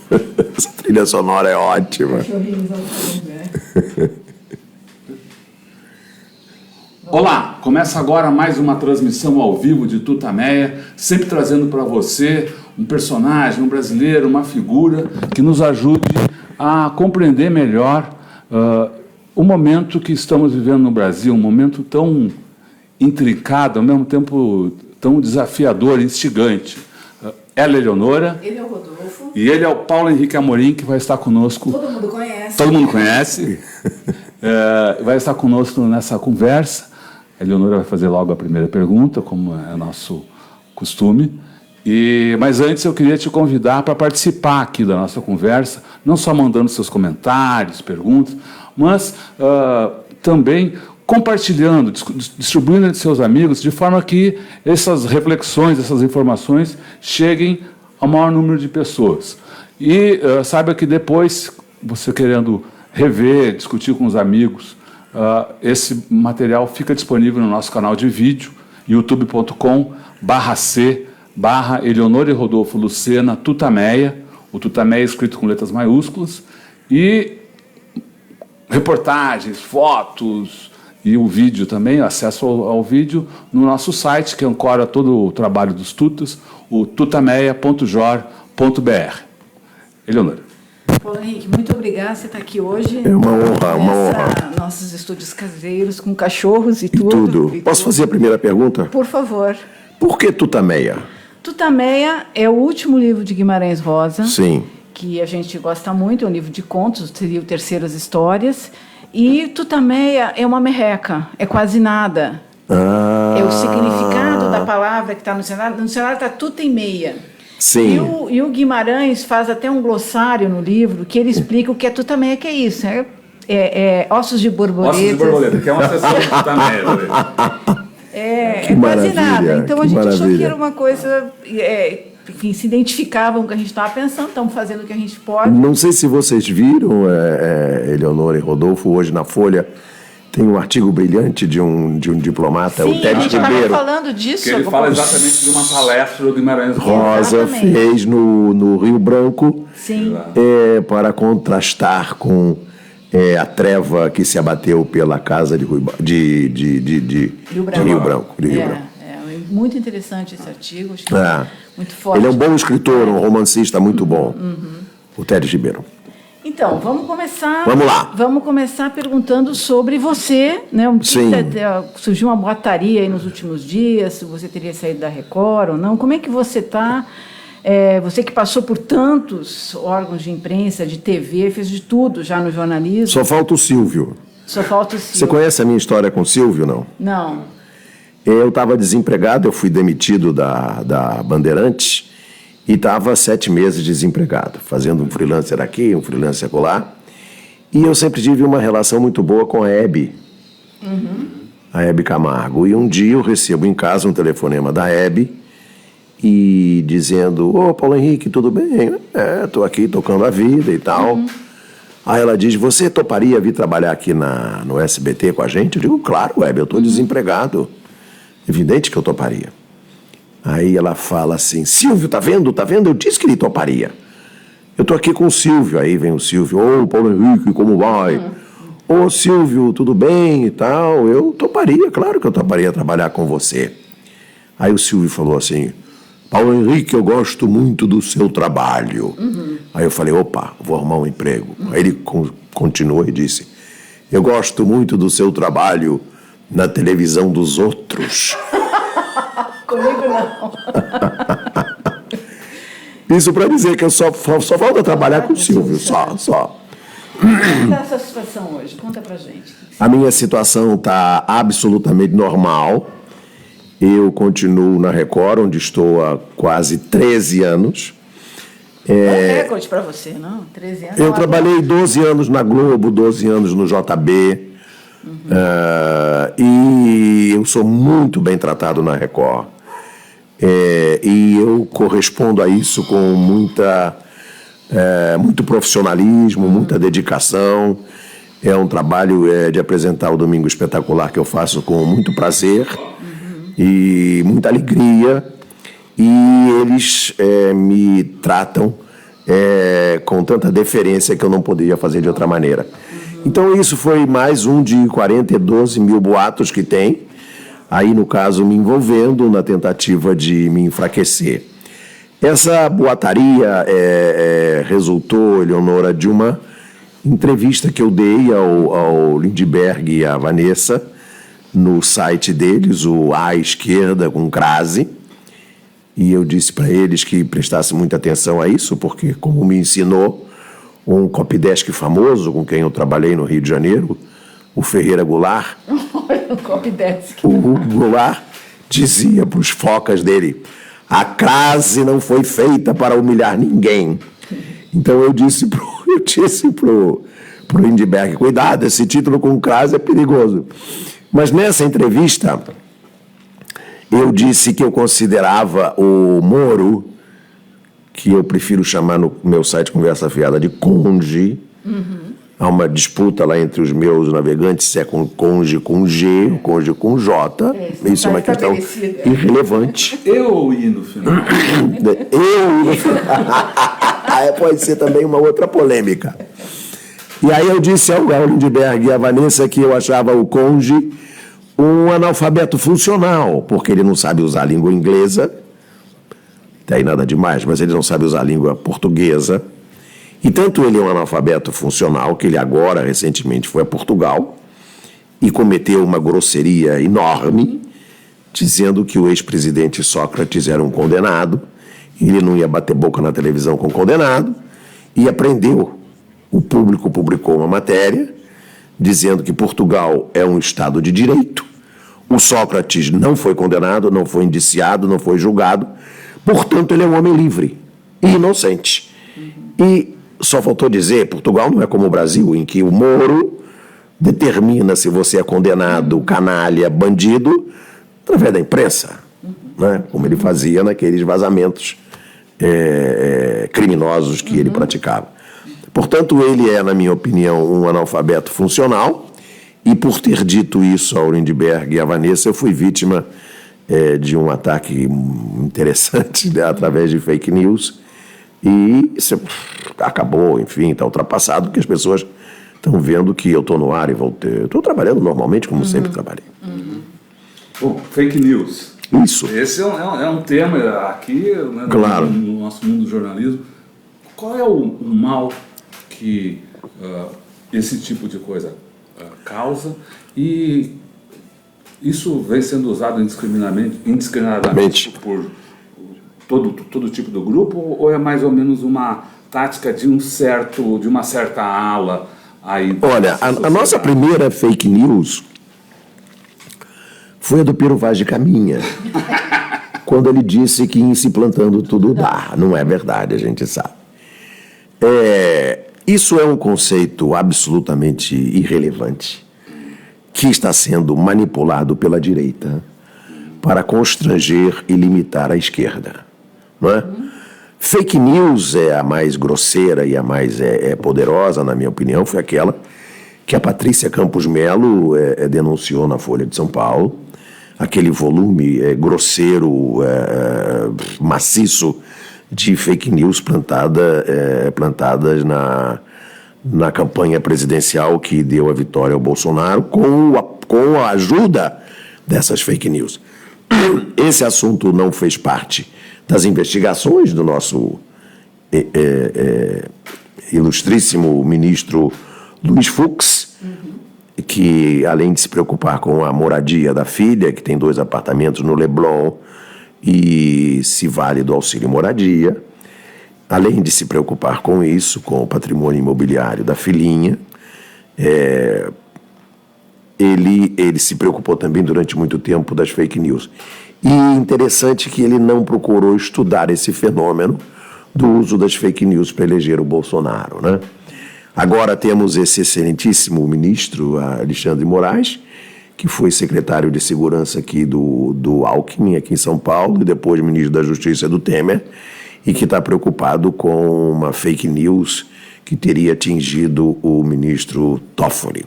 Essa trilha sonora é ótima. Olá, começa agora mais uma transmissão ao vivo de Tutameia, sempre trazendo para você um personagem, um brasileiro, uma figura que nos ajude a compreender melhor o momento que estamos vivendo no Brasil, um momento tão intrincado, ao mesmo tempo tão desafiador e instigante. Ela é Eleonora. Ele é o Rodolfo. E ele é o Paulo Henrique Amorim, que vai estar conosco. Todo mundo conhece. Todo mundo conhece. Vai estar conosco nessa conversa. A Eleonora vai fazer logo a primeira pergunta, como é nosso costume. Mas antes eu queria te convidar para participar aqui da nossa conversa, não só mandando seus comentários, perguntas, mas também compartilhando, distribuindo entre seus amigos, de forma que essas reflexões, essas informações cheguem ao maior número de pessoas. E saiba que depois, você querendo rever, discutir com os amigos, esse material fica disponível no nosso canal de vídeo, youtube.com/C/Eleonora e Rodolfo Lucena Tutameia, o Tutameia escrito com letras maiúsculas, e reportagens, fotos e o vídeo também, acesso ao vídeo no nosso site, que ancora todo o trabalho dos tutas, o tutameia.jor.br. Eleonora. Paulo Henrique, muito obrigada por você estar aqui hoje. É uma honra, uma honra. Nossos estúdios caseiros, com cachorros e tudo. Posso fazer a primeira pergunta? Por favor. Por que Tutameia? Tutameia é o último livro de Guimarães Rosa. Sim. Que a gente gosta muito, é um livro de contos, seria o Terceiras Histórias. E Tutameia é uma merreca, é quase nada. É o significado da palavra que está no cenário. No cenário está tuta e meia. Sim. E o Guimarães faz até um glossário no livro que ele explica o que é Tutameia, que é isso. É ossos de borboleta. Ossos de borboleta, que é uma sessão de Tutameia. É quase nada. Então a gente achou que era uma coisa... enfim, se identificavam com o que a gente estava pensando, estamos fazendo o que a gente pode. Não sei se vocês viram, Eleonora e Rodolfo, hoje na Folha tem um artigo brilhante de um diplomata, Sim, o Ted a gente Ribeiro. estava falando disso. Que ele fala exatamente de uma palestra do Guimarães Rosa Exatamente. fez no Rio Branco. Sim. Para contrastar com a treva que se abateu pela casa de Rio Branco. Muito interessante esse artigo, acho que muito forte. Ele é um bom escritor, um romancista muito bom, o Ted Ribeiro. Então, vamos começar. Vamos lá. Vamos começar perguntando sobre você, né? Sim. Surgiu uma boataria aí nos últimos dias, se você teria saído da Record ou não. Como é que você está? Você que passou por tantos órgãos de imprensa, de TV, fez de tudo já no jornalismo. Só falta o Silvio. Só falta o Silvio. Você conhece a minha história com o Silvio, não? Não. Eu estava desempregado, eu fui demitido da Bandeirantes e estava 7 meses desempregado, fazendo um freelancer aqui, um freelancer acolá. E eu sempre tive uma relação muito boa com a Hebe, a Hebe Camargo. E um dia eu recebo em casa um telefonema da Hebe e dizendo: "Ô, Paulo Henrique, tudo bem? Estou aqui tocando a vida e tal." Aí ela diz: "Você toparia vir trabalhar aqui no SBT com a gente?" Eu digo: "Claro, Hebe, eu estou desempregado. Evidente que eu toparia." Aí ela fala assim: "Silvio, tá vendo? Tá vendo? Eu disse que ele toparia. Eu tô aqui com o Silvio." Aí vem o Silvio: "Ô, Paulo Henrique, como vai?" "Ô, Silvio, tudo bem e tal?" "Eu toparia, claro que eu toparia trabalhar com você." Aí o Silvio falou assim: "Paulo Henrique, eu gosto muito do seu trabalho." Aí eu falei: "Opa, vou arrumar um emprego." Aí ele continuou e disse: "Eu gosto muito do seu trabalho na televisão dos outros." Comigo não. Isso para dizer que eu só falta trabalhar com o Silvio, só. Como está essa situação hoje? Conta pra gente. A minha situação está absolutamente normal. Eu continuo na Record, onde estou há quase 13 anos. É recorde para você, não? 13 anos. Eu trabalhei 12 anos na Globo, 12 anos no JB. E eu sou muito bem tratado na Record. E eu correspondo a isso com muito profissionalismo, muita dedicação. É um trabalho de apresentar o Domingo Espetacular que eu faço com muito prazer e muita alegria. E eles me tratam com tanta deferência que eu não poderia fazer de outra maneira. Então isso foi mais um de 42 mil boatos que tem, aí no caso me envolvendo na tentativa de me enfraquecer. Essa boataria resultou, Eleonora, de uma entrevista que eu dei ao Lindbergh e à Vanessa no site deles, o À Esquerda com Crase, e eu disse para eles que prestassem muita atenção a isso, porque, como me ensinou um copydesk famoso com quem eu trabalhei no Rio de Janeiro, o Ferreira Goulart, Olha o copydesk. o Goulart dizia para os focas dele: a crase não foi feita para humilhar ninguém. Então eu disse pro Lindbergh: cuidado, esse título com crase é perigoso. Mas nessa entrevista eu disse que eu considerava o Moro, que eu prefiro chamar no meu site Conversa Fiada de conge. Há uma disputa lá entre os meus navegantes se é com conge com G ou conge com J. Isso é uma questão irrelevante. Eu ir no final. Pode ser também uma outra polêmica. E aí eu disse ao Lindbergh e à Vanessa que eu achava o conge um analfabeto funcional, porque ele não sabe usar a língua inglesa, tem nada demais, mas ele não sabe usar a língua portuguesa. E tanto ele é um analfabeto funcional, que ele agora, recentemente, foi a Portugal e cometeu uma grosseria enorme, dizendo que o ex-presidente Sócrates era um condenado, e ele não ia bater boca na televisão com condenado, e aprendeu. O público publicou uma matéria dizendo que Portugal é um Estado de direito, o Sócrates não foi condenado, não foi indiciado, não foi julgado, portanto ele é um homem livre e inocente. E só faltou dizer, Portugal não é como o Brasil, em que o Moro determina se você é condenado, canalha, bandido, através da imprensa, né? Como ele fazia naqueles vazamentos criminosos que ele praticava. Portanto, ele é, na minha opinião, um analfabeto funcional, e por ter dito isso ao Lindbergh e à Vanessa, eu fui vítima de um ataque interessante, né, através de fake news, e isso acabou, enfim, está ultrapassado, porque as pessoas estão vendo que eu estou no ar e voltei. Eu estou trabalhando normalmente, como sempre trabalhei. Bom, fake news. Isso. Esse é um tema aqui, né, claro, no nosso mundo do jornalismo. Qual é o mal que esse tipo de coisa causa, e isso vem sendo usado indiscriminadamente por todo tipo do grupo, ou é mais ou menos uma tática de uma certa ala aí? Olha, a nossa primeira fake news foi a do Pero Vaz de Caminha, quando ele disse que em se plantando tudo dá. Não é verdade, a gente sabe. Isso é um conceito absolutamente irrelevante, que está sendo manipulado pela direita para constranger e limitar a esquerda. Não é? Fake news é a mais grosseira e a mais poderosa, na minha opinião, foi aquela que a Patrícia Campos Melo denunciou na Folha de São Paulo, aquele volume grosseiro, maciço, de fake news plantadas na campanha presidencial que deu a vitória ao Bolsonaro, com a ajuda dessas fake news. Esse assunto não fez parte das investigações do nosso ilustríssimo ministro Luiz Fux, que, além de se preocupar com a moradia da filha, que tem 2 apartamentos no Leblon, e se vale do auxílio moradia, além de se preocupar com isso, com o patrimônio imobiliário da filhinha, ele se preocupou também durante muito tempo das fake news. E interessante que ele não procurou estudar esse fenômeno do uso das fake news para eleger o Bolsonaro, né? Agora temos esse excelentíssimo ministro, Alexandre Moraes, que foi secretário de Segurança aqui do Alckmin, aqui em São Paulo, e depois ministro da Justiça do Temer, e que está preocupado com uma fake news que teria atingido o ministro Toffoli.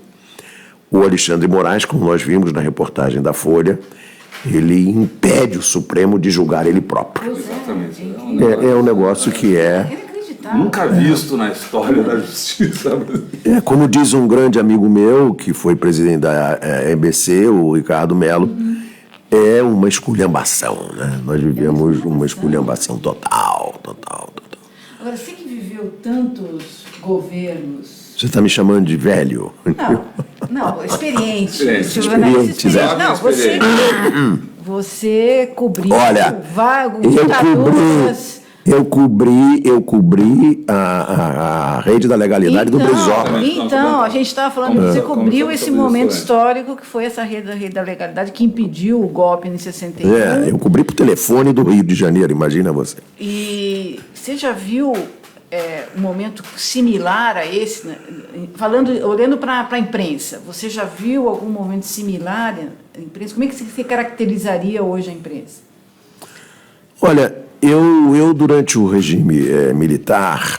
O Alexandre Moraes, como nós vimos na reportagem da Folha, ele impede o Supremo de julgar ele próprio. Exatamente. É um negócio que Nunca visto na história da justiça brasileira. Como diz um grande amigo meu, que foi presidente da EBC, o Ricardo Mello, é uma esculhambação, né? Nós vivemos uma esculhambação total. Agora, você que viveu tantos governos... Você está me chamando de velho? Não, experiente. Experiente. Não, você cobriu ditaduras... Eu cobri a rede da legalidade do Brizola. Então, a gente estava falando que você cobriu esse momento histórico que foi essa rede da legalidade que impediu o golpe em 61. Eu cobri por telefone do Rio de Janeiro, imagina você. E você já viu um momento similar a esse, né? Olhando para a imprensa, você já viu algum momento similar à imprensa? Como é que você caracterizaria hoje a imprensa? Olha, eu durante o regime militar,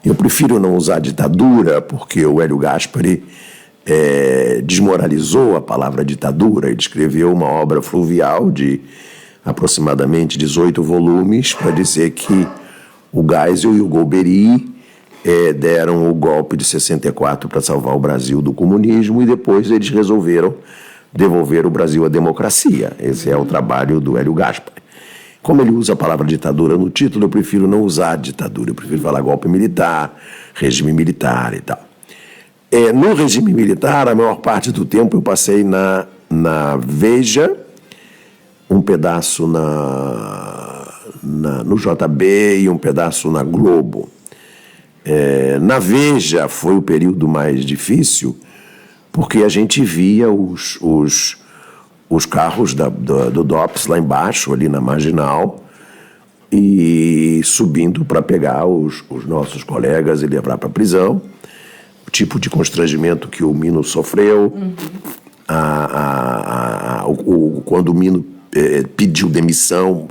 eu prefiro não usar ditadura, porque o Hélio Gaspari desmoralizou a palavra ditadura e descreveu uma obra fluvial de aproximadamente 18 volumes para dizer que o Geisel e o Golbery deram o golpe de 64 para salvar o Brasil do comunismo e depois eles resolveram devolver o Brasil à democracia. Esse é o trabalho do Hélio Gaspari. Como ele usa a palavra ditadura no título, eu prefiro não usar ditadura, eu prefiro falar golpe militar, regime militar e tal. No regime militar, a maior parte do tempo eu passei na Veja, um pedaço no JB e um pedaço na Globo. Na Veja foi o período mais difícil, porque a gente via os carros do DOPS lá embaixo, ali na Marginal, e subindo para pegar os nossos colegas e levar para a prisão. O tipo de constrangimento que o Mino sofreu, quando o Mino pediu demissão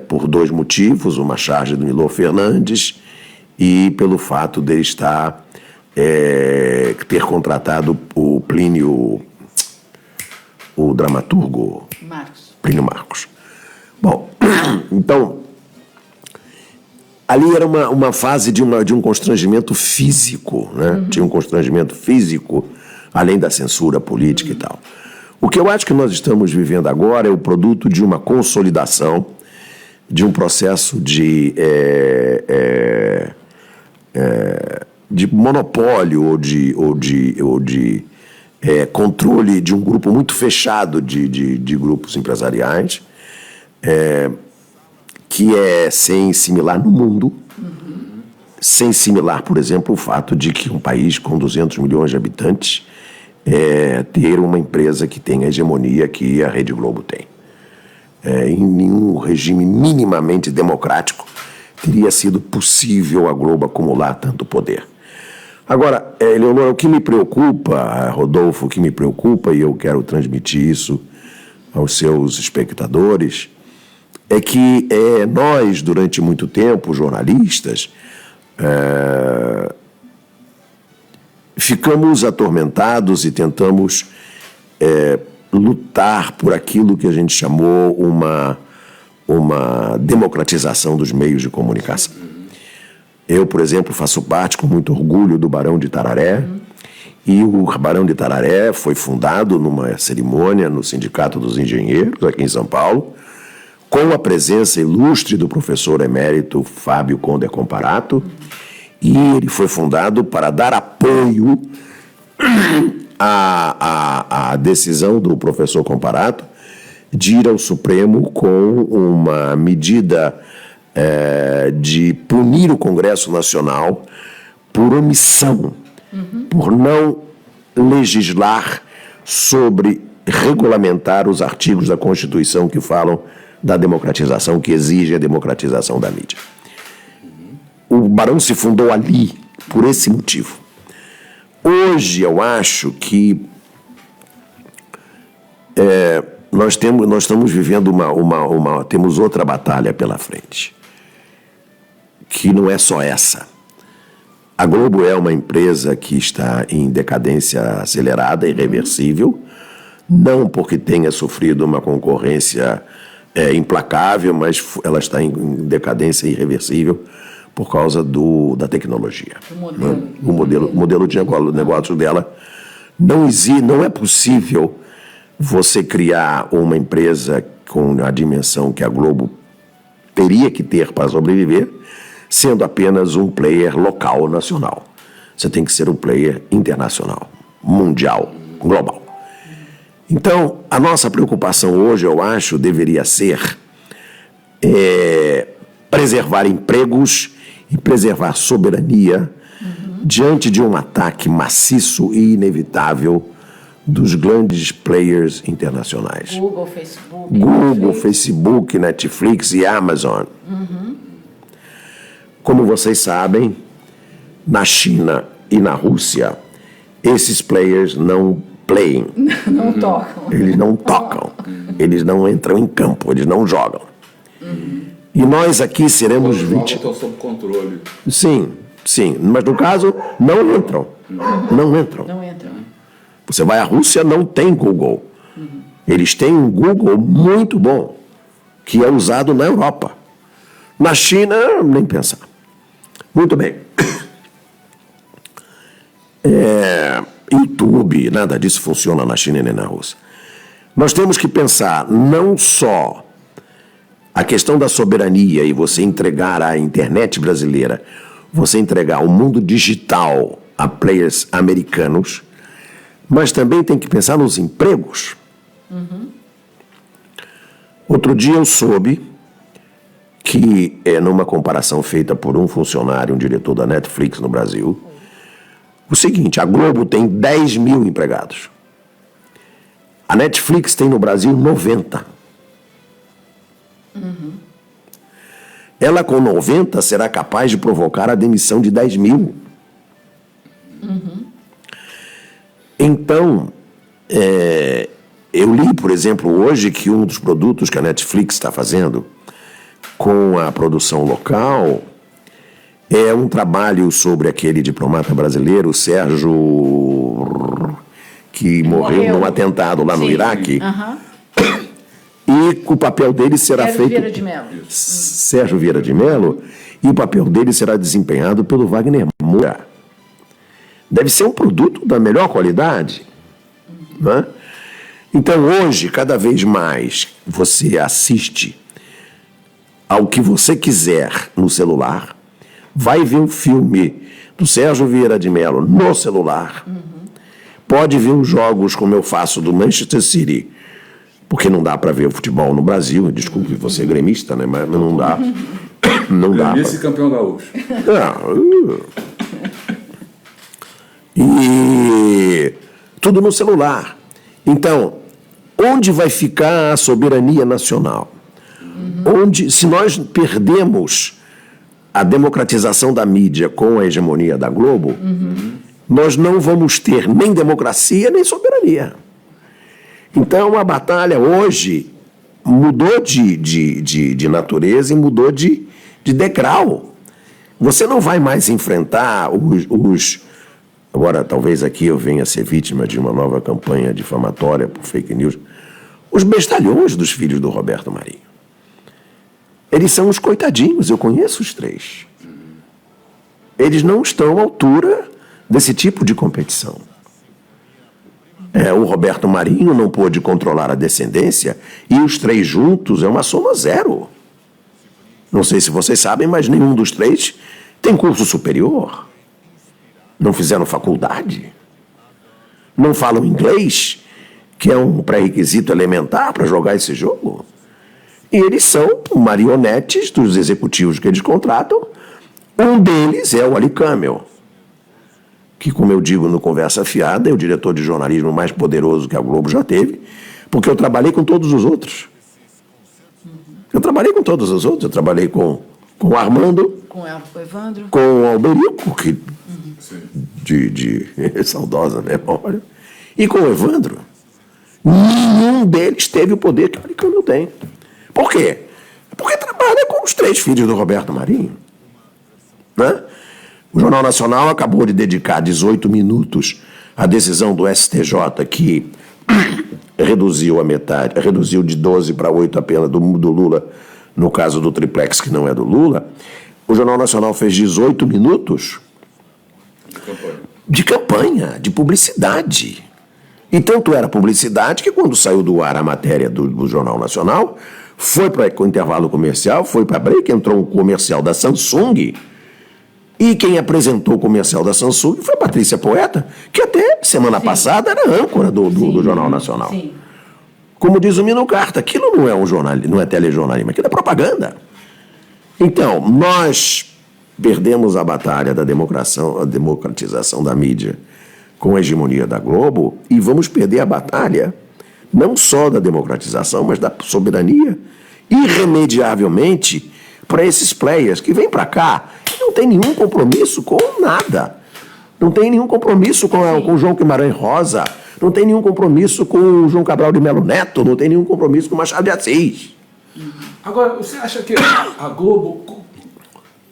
por 2 motivos, uma charge do Milor Fernandes e pelo fato de estar ter contratado o Plínio, o dramaturgo Plínio Marcos. Bom, então, ali era uma fase de um constrangimento físico, né? Tinha um constrangimento físico, além da censura política e tal. O que eu acho que nós estamos vivendo agora é o produto de uma consolidação, de um processo de monopólio ou de controle de um grupo muito fechado de grupos empresariais, que é sem similar no mundo, sem similar, por exemplo, o fato de que um país com 200 milhões de habitantes ter uma empresa que tem a hegemonia que a Rede Globo tem. Em nenhum regime minimamente democrático teria sido possível a Globo acumular tanto poder. Agora, Eleonora, o que me preocupa, Rodolfo, o que me preocupa, e eu quero transmitir isso aos seus espectadores, é que nós, durante muito tempo, jornalistas, ficamos atormentados e tentamos lutar por aquilo que a gente chamou uma democratização dos meios de comunicação. Eu, por exemplo, faço parte com muito orgulho do Barão de Itararé, e o Barão de Itararé foi fundado numa cerimônia no Sindicato dos Engenheiros, aqui em São Paulo, com a presença ilustre do professor emérito Fábio Conde Comparato, e ele foi fundado para dar apoio à decisão do professor Comparato de ir ao Supremo com uma medida de punir o Congresso Nacional por omissão, por não legislar sobre regulamentar os artigos da Constituição que falam da democratização, que exige a democratização da mídia. O Barão se fundou ali por esse motivo. Hoje eu acho que nós estamos vivendo temos outra batalha pela frente, que não é só essa. A Globo é uma empresa que está em decadência acelerada, irreversível, não porque tenha sofrido uma concorrência implacável, mas ela está em decadência irreversível, por causa da tecnologia. O modelo de negócio dela não é possível você criar uma empresa com a dimensão que a Globo teria que ter para sobreviver, sendo apenas um player local, nacional. Você tem que ser um player internacional, mundial, global. Então, a nossa preocupação hoje, eu acho, deveria ser preservar empregos e preservar soberania diante de um ataque maciço e inevitável dos grandes players internacionais. Google, Facebook, Netflix e Amazon. Como vocês sabem, na China e na Rússia, esses players não playing. Não tocam. Eles não tocam. Eles não entram em campo, eles não jogam. E nós aqui seremos Estão sob controle. Sim, mas no caso, não entram. Não entram. Não entram. Você vai à Rússia, não tem Google. Eles têm um Google muito bom, que é usado na Europa. Na China, nem pensar. Muito bem. YouTube, nada disso funciona na China nem na Rússia. Nós temos que pensar não só a questão da soberania e você entregar a internet brasileira, você entregar o mundo digital a players americanos, mas também tem que pensar nos empregos. Outro dia eu soube que, numa comparação feita por um funcionário, um diretor da Netflix no Brasil, o seguinte: a Globo tem 10 mil empregados. A Netflix tem no Brasil 90. Ela, com 90, será capaz de provocar a demissão de 10 mil. Então, eu li, por exemplo, hoje que um dos produtos que a Netflix está fazendo com a produção local é um trabalho sobre aquele diplomata brasileiro, Sérgio, que morreu num atentado lá no Iraque. E o papel dele será feito... Vieira de Mello. Sérgio Vieira de Mello. E o papel dele será desempenhado pelo Wagner Moura. Deve ser um produto da melhor qualidade. Né? Então, hoje, cada vez mais, você assiste ao que você quiser no celular, vai ver um filme do Sérgio Vieira de Mello no celular, pode ver os jogos, como eu faço, do Manchester City, porque não dá para ver o futebol no Brasil, desculpe, você é gremista, né? Mas não dá. Não dá. Gremista e campeão gaúcho. E tudo no celular. Então, onde vai ficar a soberania nacional? Se nós perdemos a democratização da mídia com a hegemonia da Globo, nós não vamos ter nem democracia nem soberania. Então, a batalha hoje mudou de natureza e mudou de degrau. Você não vai mais enfrentar os... Agora, talvez aqui eu venha a ser vítima de uma nova campanha difamatória por fake news. Os bestalhões dos filhos do Roberto Marinho. Eles são os coitadinhos, eu conheço os três. Eles não estão à altura desse tipo de competição. O Roberto Marinho não pôde controlar a descendência e os três juntos é uma soma zero. Não sei se vocês sabem, mas nenhum dos três tem curso superior. Não fizeram faculdade. Não falam inglês, que é um pré-requisito elementar para jogar esse jogo. E eles são marionetes dos executivos que eles contratam. Um deles é o Ali Camel, que, como eu digo no Conversa Fiada, é o diretor de jornalismo mais poderoso que a Globo já teve, porque eu trabalhei com todos os outros. Eu trabalhei com o Armando, com o Evandro, com o Alberico, que de saudosa memória, e com o Evandro. Nenhum deles teve o poder que o Ali Camel tem. Por quê? Porque trabalha com os três filhos do Roberto Marinho. Né? O Jornal Nacional acabou de dedicar 18 minutos à decisão do STJ que reduziu a metade, reduziu de 12 para 8 a pena do Lula, no caso do triplex que não é do Lula. O Jornal Nacional fez 18 minutos de campanha, de publicidade. E tanto era publicidade que quando saiu do ar a matéria do Jornal Nacional, foi para o intervalo comercial, foi para break, entrou um comercial da Samsung. E quem apresentou o comercial da Samsung foi a Patrícia Poeta, que até semana passada era âncora do Jornal Nacional. Sim. Como diz o Mino Carta, aquilo não é não é telejornalismo, aquilo é propaganda. Então, nós perdemos a batalha da democratização da mídia com a hegemonia da Globo e vamos perder a batalha não só da democratização, mas da soberania, irremediavelmente, para esses players que vêm para cá e não tem nenhum compromisso com nada. Não tem nenhum compromisso com o João Guimarães Rosa, não tem nenhum compromisso com o João Cabral de Melo Neto, não tem nenhum compromisso com o Machado de Assis. Agora, você acha que a Globo...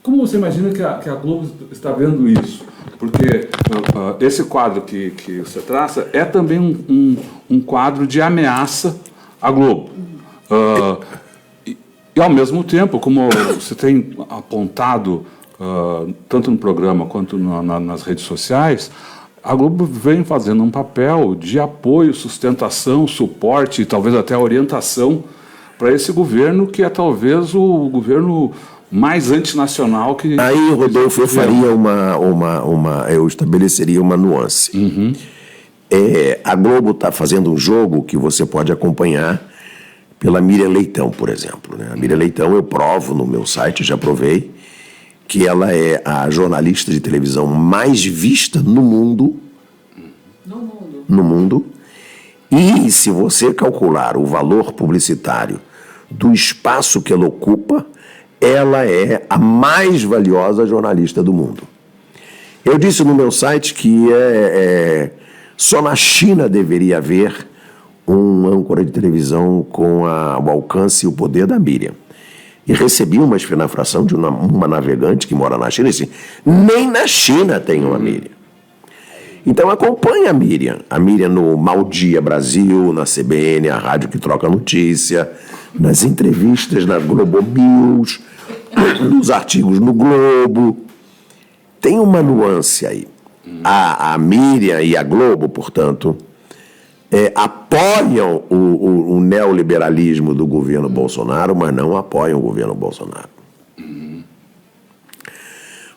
Como você imagina que a Globo está vendo isso? Porque esse quadro que você traça é também um quadro de ameaça à Globo. E, ao mesmo tempo, como você tem apontado, tanto no programa quanto nas redes sociais, a Globo vem fazendo um papel de apoio, sustentação, suporte e talvez até orientação para esse governo, que é talvez o governo mais antinacional que... Aí, Rodolfo, eu faria eu estabeleceria uma nuance. Uhum. A Globo está fazendo um jogo que você pode acompanhar pela Miriam Leitão, por exemplo. Né? A Miriam Leitão, eu provo no meu site, já provei, que ela é a jornalista de televisão mais vista no mundo. No mundo. E se você calcular o valor publicitário do espaço que ela ocupa, ela é a mais valiosa jornalista do mundo. Eu disse no meu site que só na China deveria haver um âncora de televisão com o alcance e o poder da Miriam. E recebi uma esfinação de uma navegante que mora na China e disse, nem na China tem uma Miriam. Então acompanhe a Miriam no Mal Dia Brasil, na CBN, a rádio que troca notícia, nas entrevistas na Globo News, nos artigos no Globo. Tem uma nuance aí. A Miriam e a Globo, portanto, apoiam o neoliberalismo do governo Bolsonaro, mas não apoiam o governo Bolsonaro.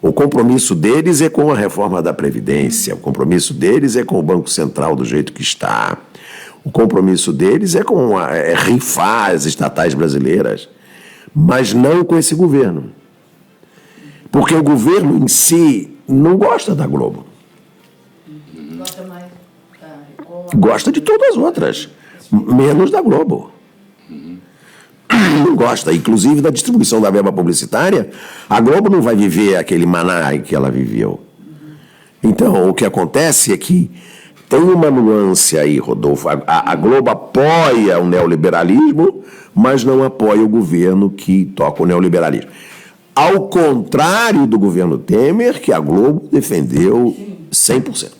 O compromisso deles é com a reforma da Previdência, o compromisso deles é com o Banco Central do jeito que está, o compromisso deles é com rifar as estatais brasileiras, mas não com esse governo. Porque o governo em si não gosta da Globo. Gosta mais da Record? Gosta de todas as outras, menos da Globo. Não gosta, inclusive da distribuição da verba publicitária. A Globo não vai viver aquele maná que ela viveu. Então, o que acontece é que tem uma nuance aí, Rodolfo. A Globo apoia o neoliberalismo, mas não apoia o governo que toca o neoliberalismo. Ao contrário do governo Temer, que a Globo defendeu 100%.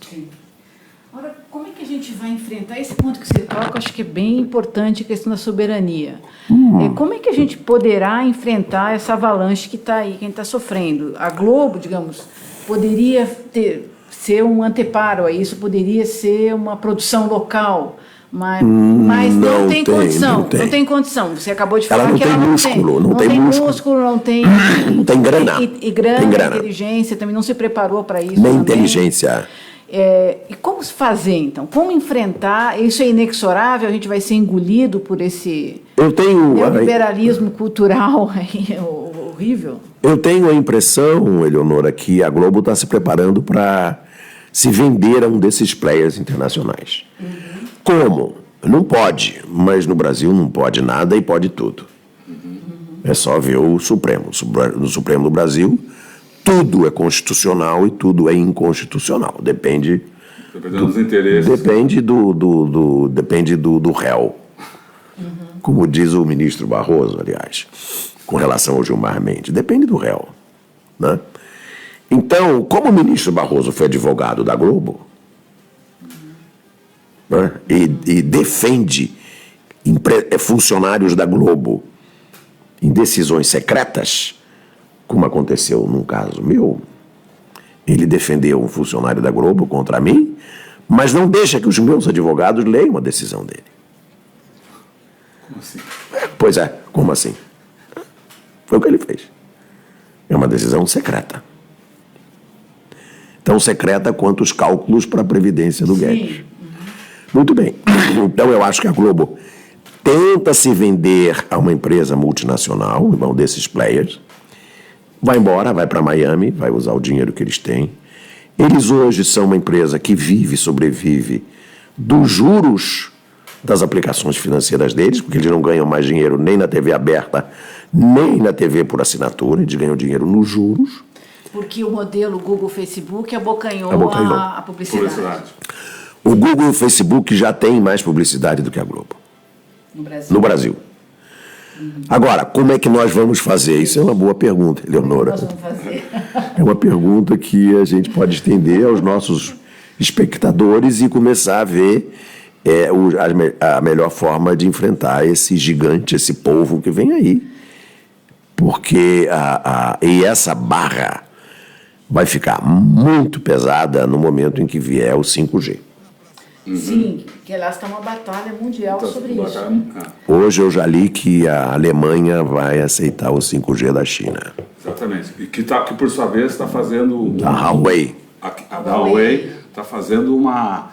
Agora, como é que a gente vai enfrentar esse ponto que você toca? Acho que é bem importante, a questão da soberania. Como é que a gente poderá enfrentar essa avalanche que está aí, quem está sofrendo? A Globo, digamos, poderia ser um anteparo a isso, poderia ser uma produção local, mas não tem condição. Não tem condição. Você acabou de falar que ela não tem músculo, não tem grana. E grana, inteligência, também não se preparou para isso. Nem inteligência. E como se fazer, então? Como enfrentar? Isso é inexorável? A gente vai ser engolido por esse neoliberalismo cultural aí, horrível? Eu tenho a impressão, Eleonora, que a Globo está se preparando para se vender a um desses players internacionais. Como? Não pode, mas no Brasil não pode nada e pode tudo. É só ver o Supremo. No Supremo do Brasil, tudo é constitucional e tudo é inconstitucional. Depende dos interesses. Depende do réu. Como diz o ministro Barroso, aliás, com relação ao Gilmar Mendes. Depende do réu. Né? Então, como o ministro Barroso foi advogado da Globo, né, e defende funcionários da Globo em decisões secretas, como aconteceu num caso meu, ele defendeu um funcionário da Globo contra mim, mas não deixa que os meus advogados leiam a decisão dele. Como assim? Pois é, como assim? Foi o que ele fez. É uma decisão secreta. Tão secreta quanto os cálculos para a Previdência do Guedes. Muito bem. Então eu acho que a Globo tenta se vender a uma empresa multinacional, um desses players, vai embora, vai para Miami, vai usar o dinheiro que eles têm. Eles hoje são uma empresa que vive, sobrevive dos juros das aplicações financeiras deles, porque eles não ganham mais dinheiro nem na TV aberta, nem na TV por assinatura, eles ganham dinheiro nos juros. Porque o modelo Google, Facebook abocanhou a publicidade. O Google e o Facebook já têm mais publicidade do que a Globo. No Brasil. Agora, como é que nós vamos fazer? Isso é uma boa pergunta, Eleonora. Nós vamos fazer. É uma pergunta que a gente pode estender aos nossos espectadores e começar a ver a melhor forma de enfrentar esse gigante, esse povo que vem aí. Porque e essa barra vai ficar muito pesada no momento em que vier o 5G. Sim, que lá está uma batalha mundial sobre isso. Hoje eu já li que a Alemanha vai aceitar o 5G da China. Exatamente. E que por sua vez está fazendo... A Huawei. A Huawei está fazendo uma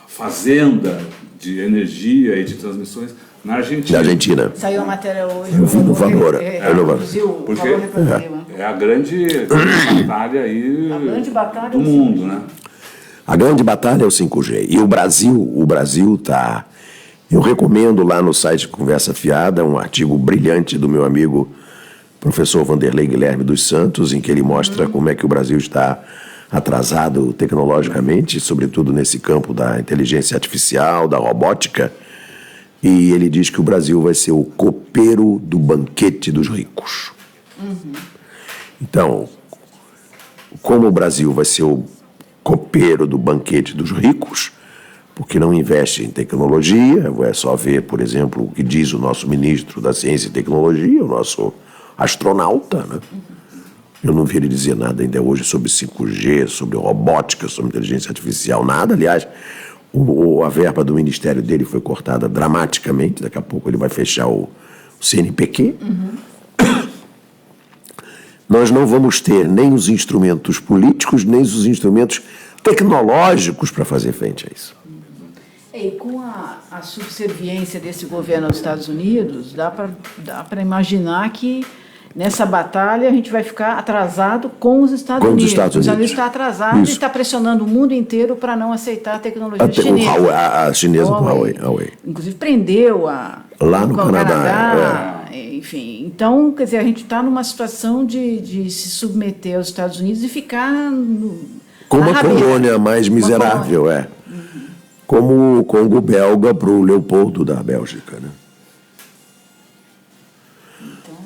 fazenda de energia e de transmissões na Argentina. Na Argentina. Saiu a matéria hoje. O valor. Porque é a grande batalha aí do mundo, né? A grande batalha é o 5G. E o Brasil está... Eu recomendo lá no site Conversa Fiada um artigo brilhante do meu amigo professor Vanderlei Guilherme dos Santos, em que ele mostra como é que o Brasil está atrasado tecnologicamente, sobretudo nesse campo da inteligência artificial, da robótica. E ele diz que o Brasil vai ser o copeiro do banquete dos ricos. Então, como o Brasil vai ser o copeiro do banquete dos ricos, porque não investe em tecnologia, é só ver, por exemplo, o que diz o nosso ministro da Ciência e Tecnologia, o nosso astronauta, né? Eu não vi ele dizer nada ainda hoje sobre 5G, sobre robótica, sobre inteligência artificial, nada. Aliás, a verba do ministério dele foi cortada dramaticamente, daqui a pouco ele vai fechar o CNPq. Nós não vamos ter nem os instrumentos políticos, nem os instrumentos tecnológicos para fazer frente a isso. E com a subserviência desse governo aos Estados Unidos, dá para imaginar que nessa batalha a gente vai ficar atrasado com os Estados Unidos. Os Estados Unidos está atrasado e está pressionando o mundo inteiro para não aceitar a tecnologia chinesa. A chinesa do Huawei. Inclusive prendeu lá no Canadá. Enfim, então, quer dizer, a gente está numa situação de se submeter aos Estados Unidos e ficar como a colônia mais miserável, como o Congo belga para o Leopoldo da Bélgica, né?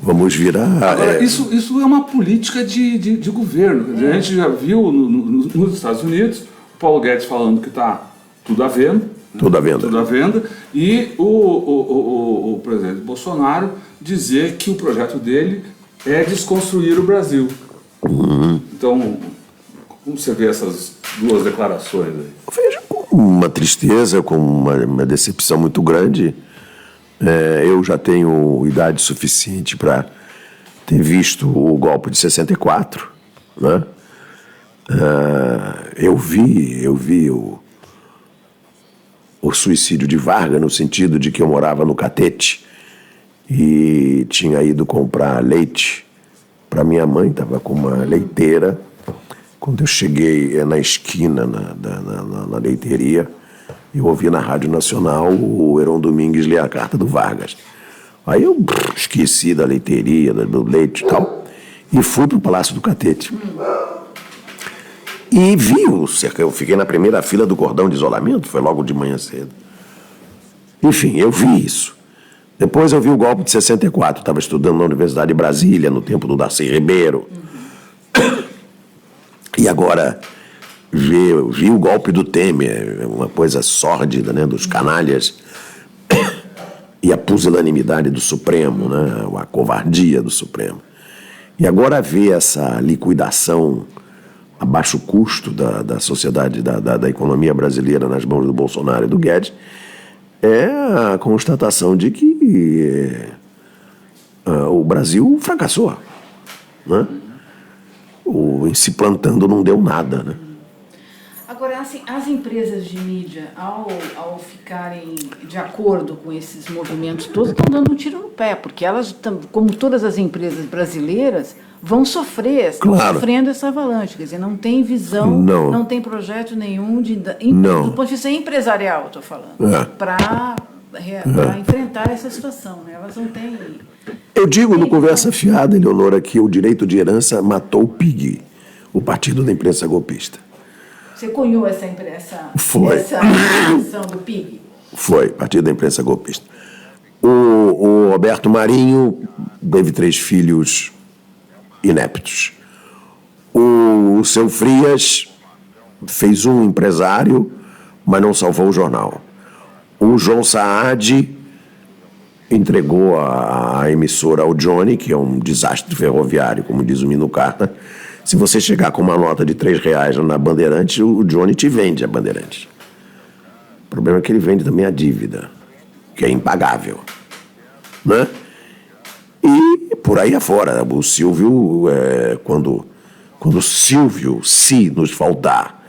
Vamos virar... Agora, isso é uma política de governo. Quer dizer, a gente já viu nos Estados Unidos o Paulo Guedes falando que está tudo à venda. Tudo à venda. Tudo à venda. E o presidente Bolsonaro dizer que o projeto dele é desconstruir o Brasil. Então, como você vê essas duas declarações aí? Eu vejo com uma tristeza, com uma decepção muito grande. Eu já tenho idade suficiente para ter visto o golpe de 64, né? Eu vi o suicídio de Vargas, no sentido de que eu morava no Catete e tinha ido comprar leite para minha mãe, estava com uma leiteira. Quando eu cheguei na esquina, na leiteria, eu ouvi na Rádio Nacional o Heron Domingues ler a carta do Vargas. Aí eu esqueci da leiteria, do leite e tal, e fui para o Palácio do Catete. E vi eu fiquei na primeira fila do cordão de isolamento, foi logo de manhã cedo. Enfim, eu vi isso. Depois eu vi o golpe de 64, estava estudando na Universidade de Brasília, no tempo do Darcy Ribeiro. E agora vi o golpe do Temer, uma coisa sórdida, né, dos canalhas, e a pusilanimidade do Supremo, né, a covardia do Supremo. E agora ver essa liquidação a baixo custo da sociedade, da economia brasileira nas mãos do Bolsonaro e do Guedes, é a constatação de que o Brasil fracassou, né? Em se plantando não deu nada, né? Agora, assim, as empresas de mídia, ao ficarem de acordo com esses movimentos todos, estão dando um tiro no pé, porque elas, como todas as empresas brasileiras, vão sofrer, estão sofrendo essa avalanche. Quer dizer, não tem visão, não tem projeto nenhum do ponto de vista empresarial, estou falando, para enfrentar essa situação, né? Elas não têm... Eu digo no Conversa Fiada, Eleonora, que o direito de herança matou o PIG, o Partido da Imprensa Golpista. Você cunhou essa impressão do PIG? Foi, Partido da Imprensa Golpista. O Roberto Marinho teve 3 filhos ineptos. O seu Frias fez um empresário, mas não salvou o jornal. O João Saad entregou a emissora ao Johnny, que é um desastre ferroviário, como diz o Mino Carta. Se você chegar com uma nota de R$3 na Bandeirantes, o Johnny te vende a Bandeirantes. O problema é que ele vende também a dívida, que é impagável, né? E por aí afora, o Silvio, quando o Silvio, se nos faltar,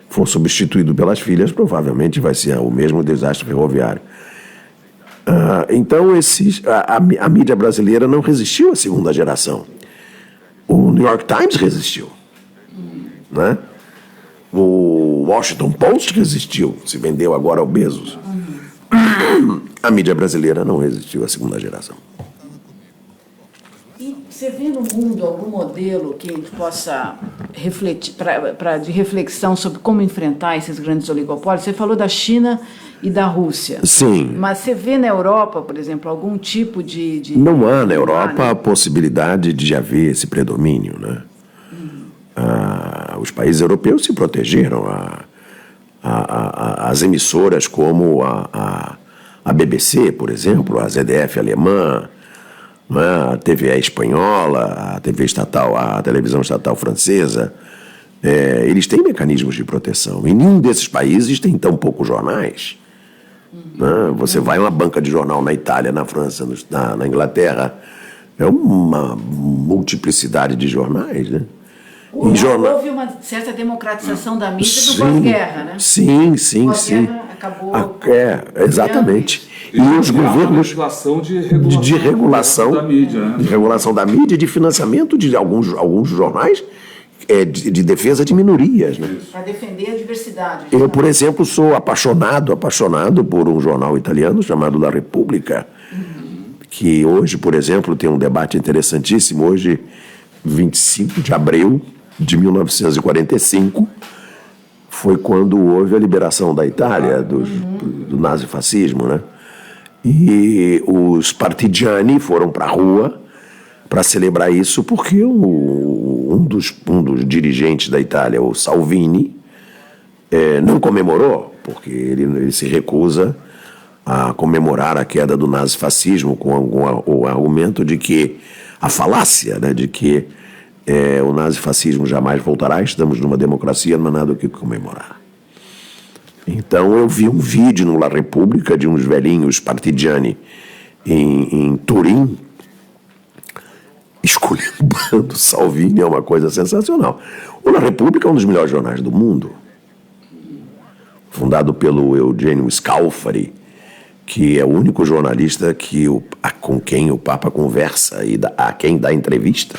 for substituído pelas filhas, provavelmente vai ser o mesmo desastre ferroviário. Então, a mídia brasileira não resistiu à segunda geração. O New York Times resistiu, né? O Washington Post resistiu, se vendeu agora ao Bezos. A mídia brasileira não resistiu à segunda geração. E você vê no mundo algum modelo que a gente possa refletir, de reflexão sobre como enfrentar esses grandes oligopólios? Você falou da China e da Rússia. Sim. Mas você vê na Europa, por exemplo, algum tipo de... Não há na Europa a possibilidade de haver esse predomínio, né? Os países europeus se protegeram. As emissoras como a BBC, por exemplo, a ZDF alemã, né? A TVA espanhola, a TV estatal, a televisão estatal francesa, eles têm mecanismos de proteção. Em nenhum desses países tem tão poucos jornais. Você vai a uma banca de jornal na Itália, na França, na Inglaterra, é uma multiplicidade de jornais, né? Houve uma certa democratização da mídia do pós-guerra, né? Sim. Pós-guerra acabou... Exatamente. E os governos... De regulação da mídia, né? De regulação da mídia e de financiamento de alguns jornais de defesa de minorias, né? Para defender a diversidade. Eu, por exemplo, sou apaixonado por um jornal italiano chamado La Repubblica, que hoje, por exemplo, tem um debate interessantíssimo. Hoje, 25 de abril de 1945, foi quando houve a liberação da Itália do nazifascismo, né? E os partigiani foram para a rua para celebrar isso, porque um dos dirigentes da Itália, o Salvini, não comemorou, porque ele se recusa a comemorar a queda do nazifascismo com o argumento de que, a falácia, né, de que o nazifascismo jamais voltará, estamos numa democracia, não há nada o que comemorar. Então eu vi um vídeo no La Repubblica de uns velhinhos partigiani em Turim, esculhambando Salvini, é uma coisa sensacional. O La Repubblica é um dos melhores jornais do mundo, fundado pelo Eugênio Scalfari, que é o único jornalista com quem o Papa conversa e a quem dá entrevista.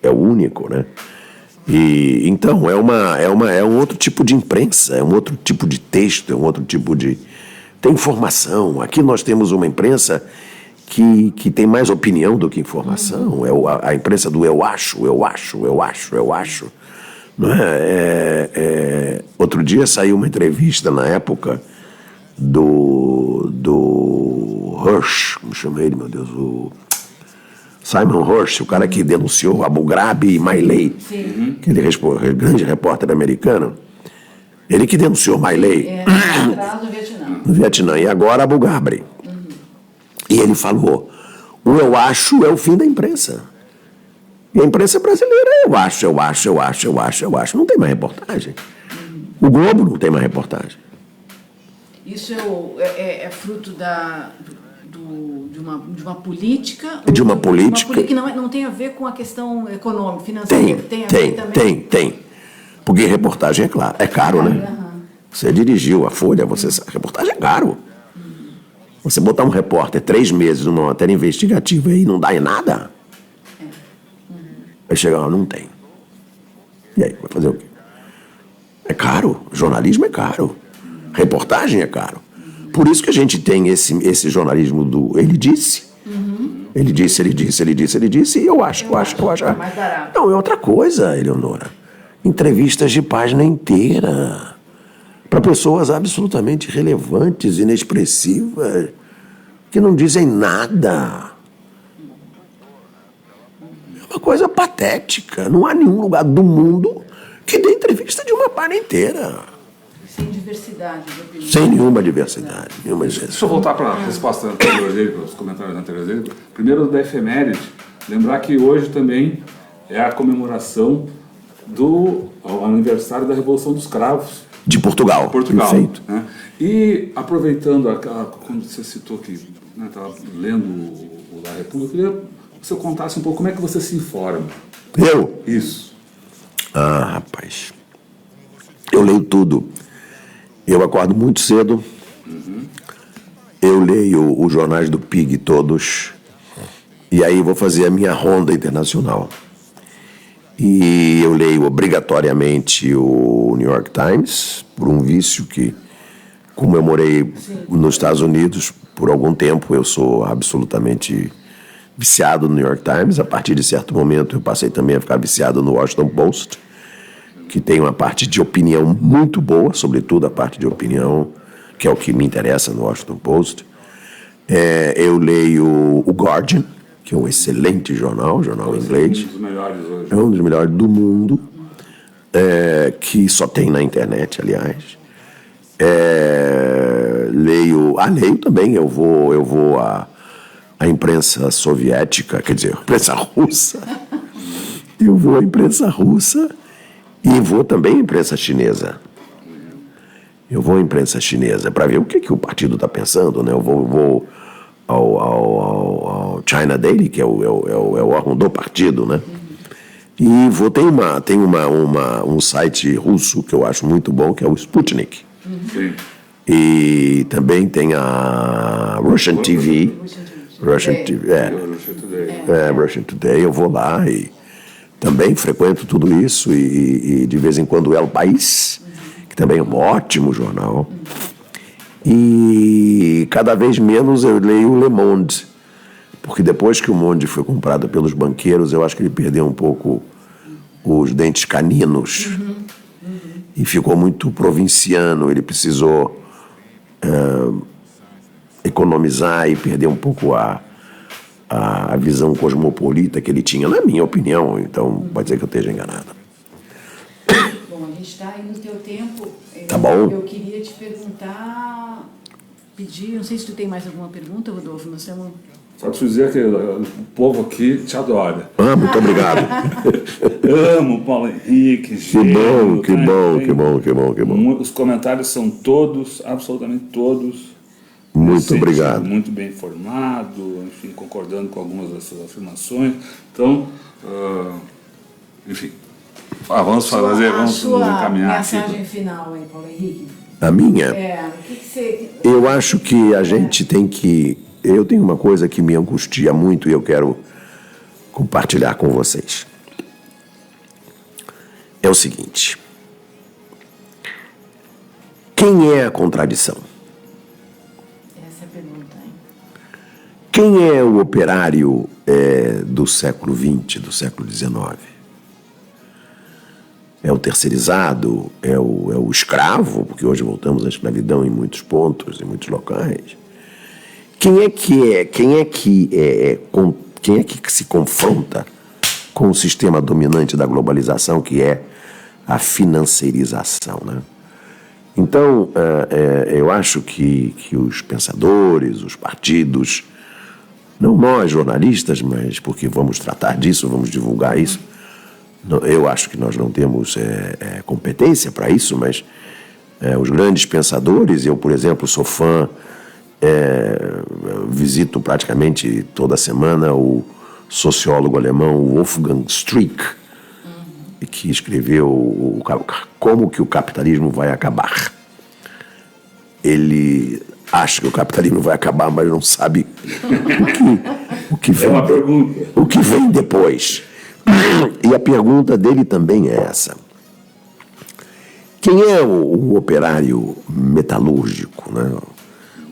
É o único, né? E então é um outro tipo de imprensa, é um outro tipo de texto, é um outro tipo de... Tem informação. Aqui nós temos uma imprensa que tem mais opinião do que informação. É a imprensa do eu acho. Não é? Outro dia saiu uma entrevista na época do Hirsch, como chama ele, meu Deus, o Simon Hirsch, o cara que denunciou Abu Ghraib e Milei, aquele grande repórter americano, ele que denunciou Milei no Vietnã, e agora Abu Ghraib. E ele falou, o eu acho é o fim da imprensa. E a imprensa brasileira, eu acho. Não tem mais reportagem. O Globo não tem mais reportagem. Isso é fruto de uma política? De uma política que não tem a ver com a questão econômica, financeira? Tem. Porque reportagem é caro, né? Uhum. Você dirigiu a Folha, reportagem é caro. Você botar um repórter 3 meses numa matéria investigativa e não dá em nada, aí chega lá, não tem. E aí, vai fazer o quê? É caro, jornalismo é caro, reportagem é caro. Por isso que a gente tem esse jornalismo do ele disse. Ele disse, e eu acho. É mais barato. Não, é outra coisa, Eleonora. Entrevistas de página inteira. Para pessoas absolutamente irrelevantes, inexpressivas, que não dizem nada. É uma coisa patética. Não há nenhum lugar do mundo que dê entrevista de uma página inteira. Sem diversidade de opinião. Sem nenhuma diversidade. Deixa eu voltar para a resposta anterior dele, para os comentários anteriores dele. Primeiro, da efeméride, lembrar que hoje também é a comemoração do aniversário da Revolução dos Cravos. De Portugal. Perfeito. Né? E aproveitando, quando você citou que estava lendo o da República, eu queria que você contasse um pouco como é que você se informa. Eu? Isso. Rapaz. Eu leio tudo. Eu acordo muito cedo. Eu leio os jornais do PIG todos. E aí vou fazer a minha ronda internacional. E eu leio obrigatoriamente o New York Times, por um vício que, como eu morei nos Estados Unidos por algum tempo, eu sou absolutamente viciado no New York Times. A partir de certo momento eu passei também a ficar viciado no Washington Post, que tem uma parte de opinião muito boa, sobretudo a parte de opinião, que é o que me interessa no Washington Post. Eu leio o Guardian, que é um excelente jornal inglês. Um dos melhores hoje. É um dos melhores do mundo, que só tem na internet, aliás. Leio também, eu vou à imprensa soviética, quer dizer, à imprensa russa. Eu vou à imprensa russa e vou também à imprensa chinesa. Eu vou à imprensa chinesa para ver o que o partido está pensando, né? Eu vou ao China Daily, que é o órgão do partido, né? E tem um site russo que eu acho muito bom, que é o Sputnik. Sim. E também tem a Russian TV. Russian Today. Eu vou lá e também frequento tudo isso e de vez em quando El País, que também é um ótimo jornal. E cada vez menos eu leio o Le Monde, porque depois que o Monde foi comprado pelos banqueiros, eu acho que ele perdeu um pouco os dentes caninos e ficou muito provinciano. Ele precisou economizar e perder um pouco a visão cosmopolita que ele tinha, na minha opinião. Então, pode ser que eu esteja enganado. Bom, a gente está aí no teu tempo. Tá bom. Eu queria te perguntar, não sei se tu tem mais alguma pergunta, Rodolfo, nós temos... Só preciso dizer que o povo aqui te adora. Muito obrigado. Amo Paulo Henrique, Que bom. Os comentários são todos, absolutamente todos. Muito obrigado. Muito bem informado, enfim, concordando com algumas das suas afirmações. Então, enfim, vamos nos encaminhar aqui. A mensagem final aí, Paulo Henrique. A minha? O que você... Eu acho que a gente tem que... Eu tenho uma coisa que me angustia muito e eu quero compartilhar com vocês. É o seguinte. Quem é a contradição? Essa é a pergunta, hein? Quem é o operário do século XX, do século XIX? É o terceirizado? É o escravo? Porque hoje voltamos à escravidão em muitos pontos, em muitos locais. Quem é que se confronta com o sistema dominante da globalização, que é a financeirização, né? Então, eu acho que os pensadores, os partidos, não nós jornalistas, mas porque vamos tratar disso, vamos divulgar isso. Eu acho que nós não temos competência para isso, mas os grandes pensadores, eu, por exemplo, sou fã, visito praticamente toda semana o sociólogo alemão Wolfgang Streeck, que escreveu Como que o Capitalismo Vai Acabar. Ele acha que o capitalismo vai acabar, mas não sabe o que vem, o que vem depois. E a pergunta dele também é essa. Quem é o operário metalúrgico, né?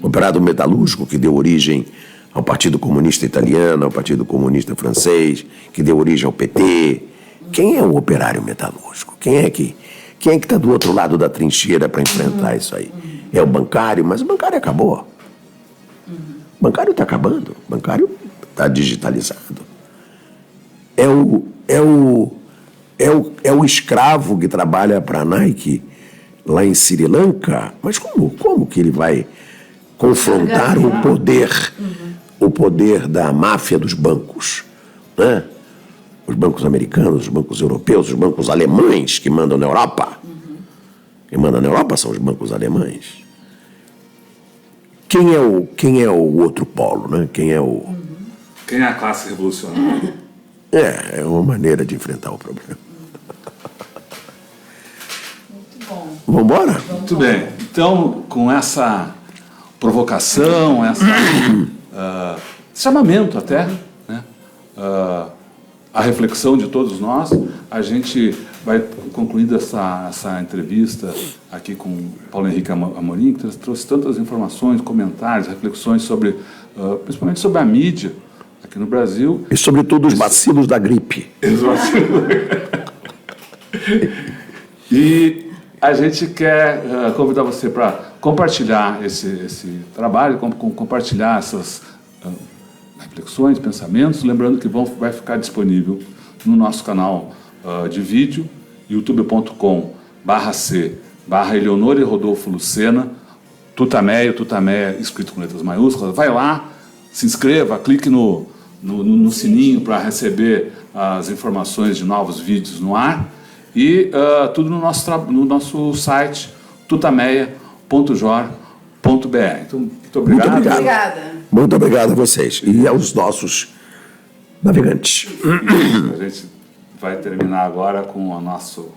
O operário metalúrgico que deu origem ao Partido Comunista Italiano, ao Partido Comunista Francês, que deu origem ao PT. Quem é o operário metalúrgico? Quem é que está do outro lado da trincheira para enfrentar isso aí? É o bancário, mas o bancário acabou. O bancário está acabando. O bancário está digitalizado. É o escravo que trabalha para a Nike lá em Sri Lanka. Mas como que ele vai confrontar o poder da máfia dos bancos, né? Os bancos americanos, os bancos europeus, os bancos alemães que mandam na Europa. Quem manda na Europa são os bancos alemães. Quem é o outro polo, né? Quem é a classe revolucionária? É uma maneira de enfrentar o problema. Muito bom. Vamos embora? Muito bem. Então, com essa provocação, esse chamamento até, né? A reflexão de todos nós, a gente vai concluindo essa entrevista aqui com Paulo Henrique Amorim, que trouxe tantas informações, comentários, reflexões sobre, principalmente sobre a mídia aqui no Brasil. E sobretudo os bacilos da gripe. E a gente quer convidar você para compartilhar esse trabalho, compartilhar essas reflexões, pensamentos, lembrando que vai ficar disponível no nosso canal de vídeo, youtube.com/c/Eleonora e Rodolfo Lucena, Tutameia escrito com letras maiúsculas. Vai lá, se inscreva, clique no sininho para receber as informações de novos vídeos no ar e tudo no nosso site tutameia.jor.br. Então, muito obrigado. Muito obrigado. Obrigada. Muito obrigado a vocês e aos nossos navegantes. A gente vai terminar agora com o nosso